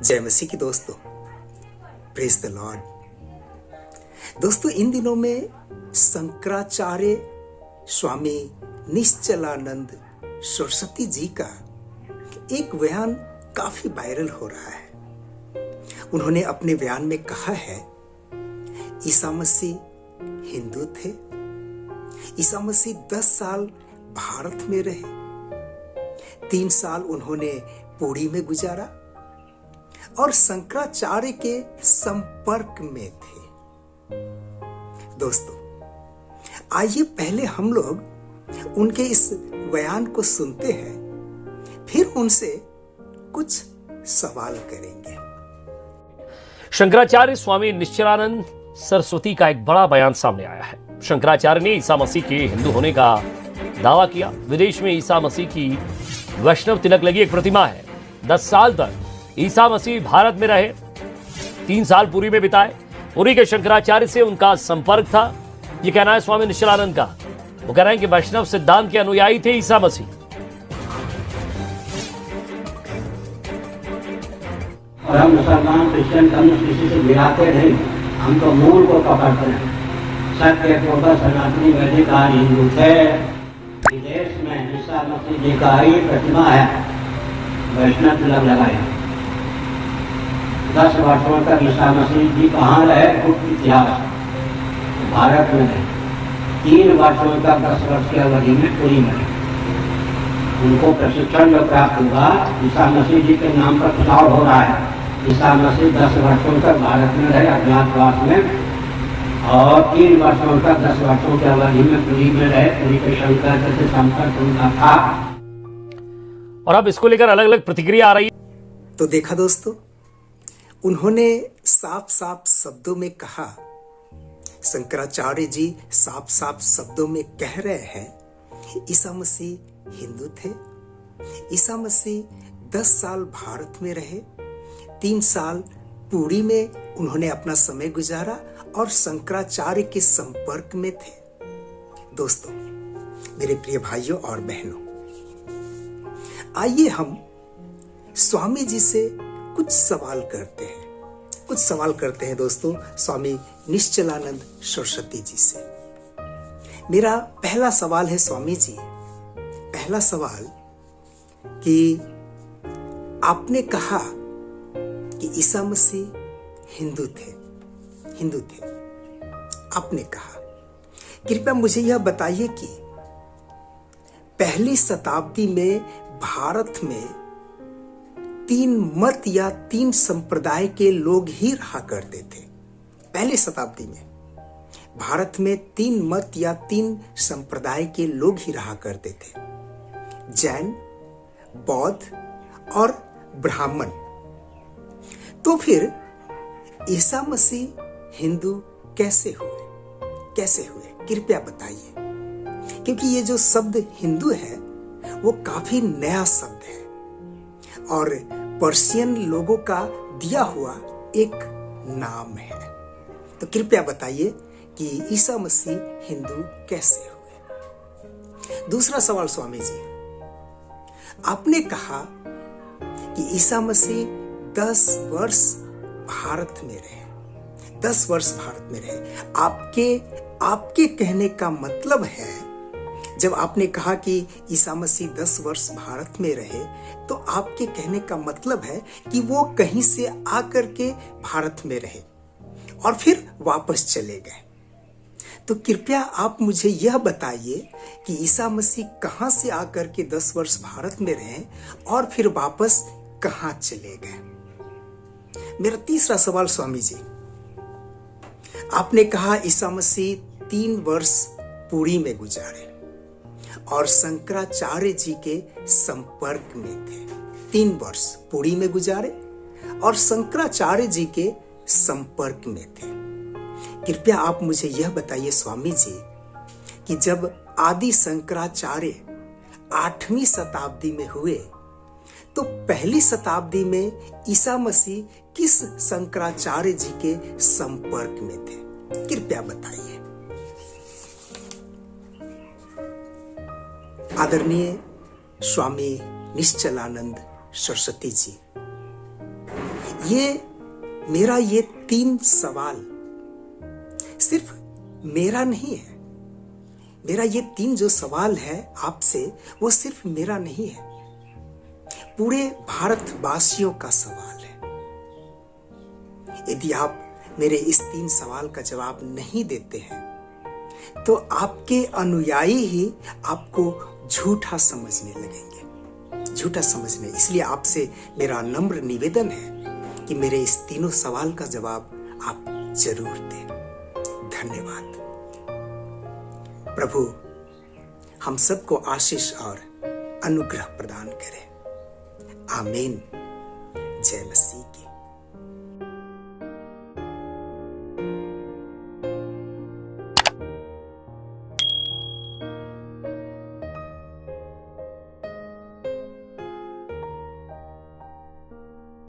जय मसीह की दोस्तों, प्रेज द लॉर्ड। दोस्तों, इन दिनों में शंकराचार्य स्वामी निश्चलानंद सरस्वती जी का एक बयान काफी वायरल हो रहा है। उन्होंने अपने बयान में कहा है, ईसा मसीह हिंदू थे, ईसा मसीह 10 साल भारत में रहे, 3 साल उन्होंने पुरी में गुजारा और शंकराचार्य के संपर्क में थे। दोस्तों, आइए पहले हम लोग उनके इस बयान को सुनते हैं, फिर उनसे कुछ सवाल करेंगे। शंकराचार्य स्वामी निश्चलानंद सरस्वती का एक बड़ा बयान सामने आया है। शंकराचार्य ने ईसा मसीह के हिंदू होने का दावा किया। विदेश में ईसा मसीह की वैष्णव तिलक लगी एक प्रतिमा है। 10 साल तक ईसा मसीह भारत में रहे, 3 साल पुरी में बिताए। पुरी के शंकराचार्य से उनका संपर्क था, ये कहना है स्वामी निश्चलानंद का। वो कह रहे हैं कि वैष्णव सिद्धांत के अनुयायी थे ईसा मसीह। और हम मुसलमान क्रिश्चियन कम्युनिस्ट किसी से गिराते नहीं, हम तो मूल को पकड़ते हैं। सत्य को सनातनी वैदिकार हिंदू थे। विदेश में ईसा मसीह जी का ही प्रतिमा है, वैष्णव तिलक लगाए। 10 वर्षों तक ईसा मसीह जी कहाँ रहे? गुप्त इतिहास भारत में रहे। 3 वर्षों तक 10 वर्ष की अवधि में पुरी में उनको प्रशिक्षण जो प्राप्त हुआ, ईसा मसीह जी के नाम पर प्रचार हो रहा है। ईसा मसीह 10 वर्षों तक भारत में रहे अज्ञातवास में, और 3 वर्षों तक 10 वर्षों की अवधि में पुरी में रहे। पुरी के शंकर से संपर्क उनका था। और अब इसको लेकर अलग अलग प्रतिक्रिया आ रही है। तो देखा दोस्तों, उन्होंने साफ साफ शब्दों में कहा, शंकराचार्य जी साफ साफ शब्दों में कह रहे हैं, ईसा मसीह हिंदू थे, ईसा मसीह 10 साल भारत में रहे, 3 साल पुरी में उन्होंने अपना समय गुजारा और शंकराचार्य के संपर्क में थे। दोस्तों, मेरे प्रिय भाइयों और बहनों, आइए हम स्वामी जी से कुछ सवाल करते हैं दोस्तों, स्वामी निश्चलानंद सरस्वती जी से। मेरा पहला सवाल है, स्वामी जी, पहला सवाल कि आपने कहा कि ईसा मसीह हिंदू थे। आपने कहा, कृपया मुझे यह बताइए कि पहली शताब्दी में भारत में 3 मत या 3 संप्रदाय के लोग ही रहा करते थे। पहली शताब्दी में भारत में 3 मत या 3 संप्रदाय के लोग ही रहा करते थे, जैन, बौद्ध और ब्राह्मण। तो फिर ईसा मसीह हिंदू कैसे हुए? कृपया बताइए, क्योंकि ये जो शब्द हिंदू है वो काफी नया शब्द है और पर्शियन लोगों का दिया हुआ एक नाम है। तो कृपया बताइए कि ईसा मसीह हिंदू कैसे हुए? दूसरा सवाल, स्वामी जी, आपने कहा कि ईसा मसीह 10 वर्ष भारत में रहे, 10 वर्ष भारत में रहे। आपके कहने का मतलब है, जब आपने कहा कि ईसा मसीह 10 वर्ष भारत में रहे, तो आपके कहने का मतलब है कि वो कहीं से आकर के भारत में रहे और फिर वापस चले गए। तो कृपया आप मुझे यह बताइए कि ईसा मसीह कहां से आकर के 10 वर्ष भारत में रहे और फिर वापस कहां चले गए। मेरा तीसरा सवाल, स्वामी जी, आपने कहा ईसा मसीह 3 वर्ष पुरी में गुजारे और शंकराचार्य जी के संपर्क में थे। 3 वर्ष पुरी में गुजारे और शंकराचार्य जी के संपर्क में थे। कृपया आप मुझे यह बताइए, स्वामी जी, कि जब आदि शंकराचार्य 8वीं शताब्दी में हुए, तो पहली शताब्दी में ईसा मसीह किस शंकराचार्य जी के संपर्क में थे? कृपया बताइए। आदरणीय स्वामी निश्चलानंद सरस्वती जी, मेरा ये 3 सवाल सिर्फ मेरा नहीं है। मेरा ये 3 जो सवाल है आपसे, वो सिर्फ मेरा नहीं है, पूरे भारतवासियों का सवाल है। यदि आप मेरे इस 3 सवाल का जवाब नहीं देते हैं तो आपके अनुयायी ही आपको झूठा समझने लगेंगे, झूठा समझने। इसलिए आपसे मेरा नम्र निवेदन है कि मेरे इस 3 सवाल का जवाब आप जरूर दें। धन्यवाद। प्रभु हम सबको आशीष और अनुग्रह प्रदान करे। आमीन। जय मसीह।